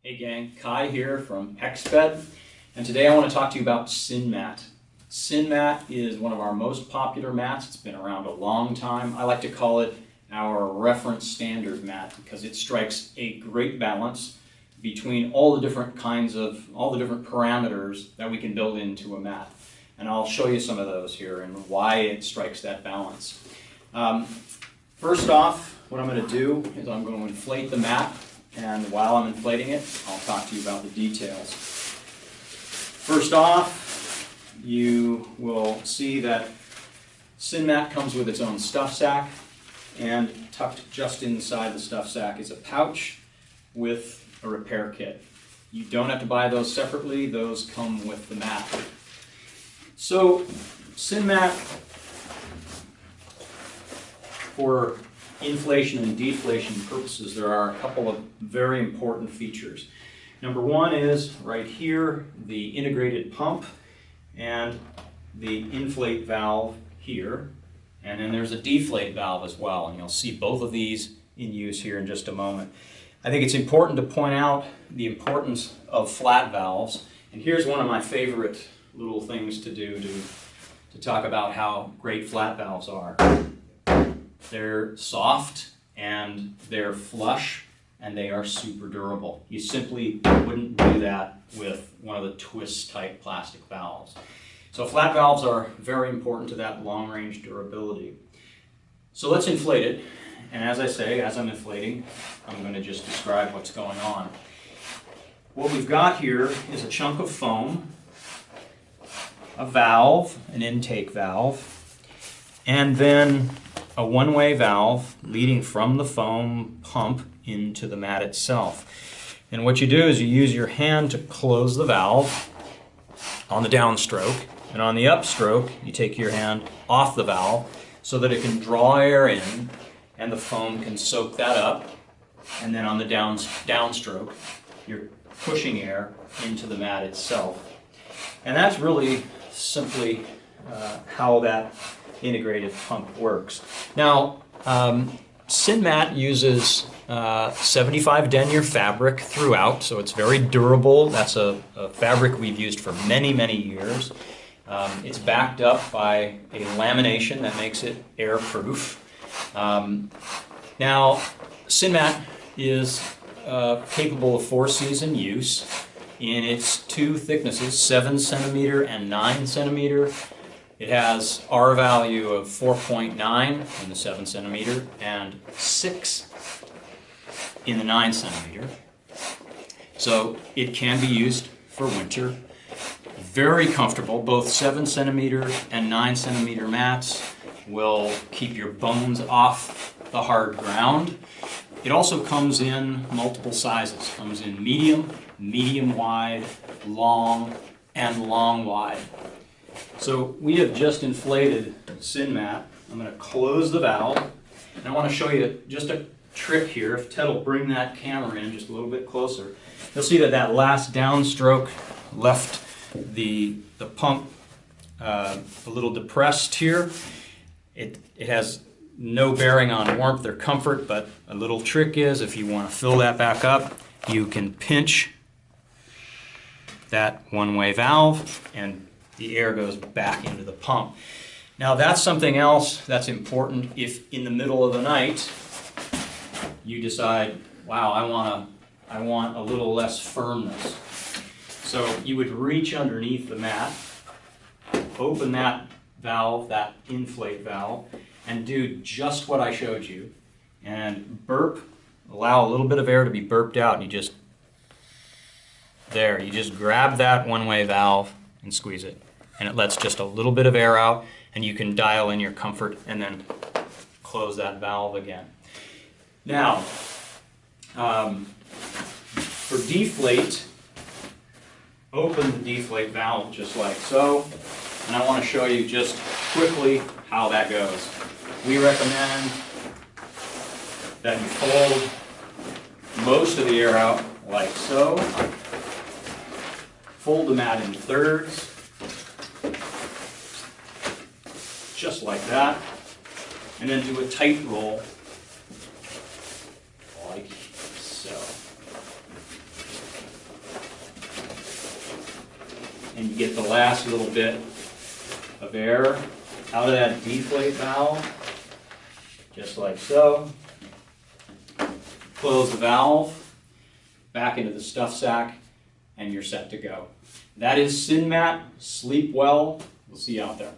Hey gang, Kai here from Exped, and today I want to talk to you about SynMat. SynMat is one of our most popular mats. It's been around a long time. I like to call it our reference standard mat because it strikes a great balance between all the different parameters that we can build into a mat. And I'll show you some of those here and why it strikes that balance. First off, what I'm going to do is I'm going to inflate the mat. And while I'm inflating it, I'll talk to you about the details. First off, you will see that SynMat comes with its own stuff sack, and tucked just inside the stuff sack is a pouch with a repair kit. You don't have to buy those separately, those come with the mat. So, SynMat, for inflation and deflation purposes, there are a couple of very important features. Number one is right here, the integrated pump and the inflate valve here. And then there's a deflate valve as well, and you'll see both of these in use here in just a moment. I think it's important to point out the importance of flat valves. And here's one of my favorite little things to do to talk about how great flat valves are. They're soft and they're flush and they are super durable. You simply wouldn't do that with one of the twist type plastic valves. So flat valves are very important to that long range durability. So let's inflate it. And as I say, as I'm inflating, I'm going to just describe what's going on. What we've got here is a chunk of foam, a valve, an intake valve, and then a one-way valve leading from the foam pump into the mat itself. And what you do is you use your hand to close the valve on the downstroke, and on the upstroke you take your hand off the valve so that it can draw air in and the foam can soak that up, and then on the downstroke you're pushing air into the mat itself. And that's really simply how that integrated pump works. Now, SynMat uses 75 denier fabric throughout, so it's very durable. That's a fabric we've used for many, many years. It's backed up by a lamination that makes it airproof. Now, SynMat is capable of 4-season use in its two thicknesses, 7 centimeter and 9 centimeter. It has R value of 4.9 in the 7 centimeter and 6 in the 9 centimeter. So it can be used for winter. Very comfortable. Both 7 centimeter and 9 centimeter mats will keep your bones off the hard ground. It also comes in multiple sizes. It comes in medium, medium wide, long, and long wide. So we have just inflated SynMat. I'm going to close the valve, and I want to show you just a trick here. If Ted will bring that camera in just a little bit closer, you'll see that that last downstroke left the pump a little depressed here. It has no bearing on warmth or comfort, but a little trick is if you want to fill that back up, you can pinch that one-way valve and the air goes back into the pump. Now that's something else that's important if in the middle of the night you decide, wow, I want a little less firmness. So you would reach underneath the mat, open that valve, that inflate valve, and do just what I showed you. And burp, allow a little bit of air to be burped out, and you just grab that one-way valve and squeeze it. And it lets just a little bit of air out, and you can dial in your comfort and then close that valve again. Now, for deflate, open the deflate valve just like so, and I want to show you just quickly how that goes. We recommend that you fold most of the air out like so, fold the mat in thirds, just like that, and then do a tight roll like so. and you get the last little bit of air out of that deflate valve, just like so. Close the valve, back into the stuff sack, and you're set to go. That is SynMat. Sleep well. We'll see you out there.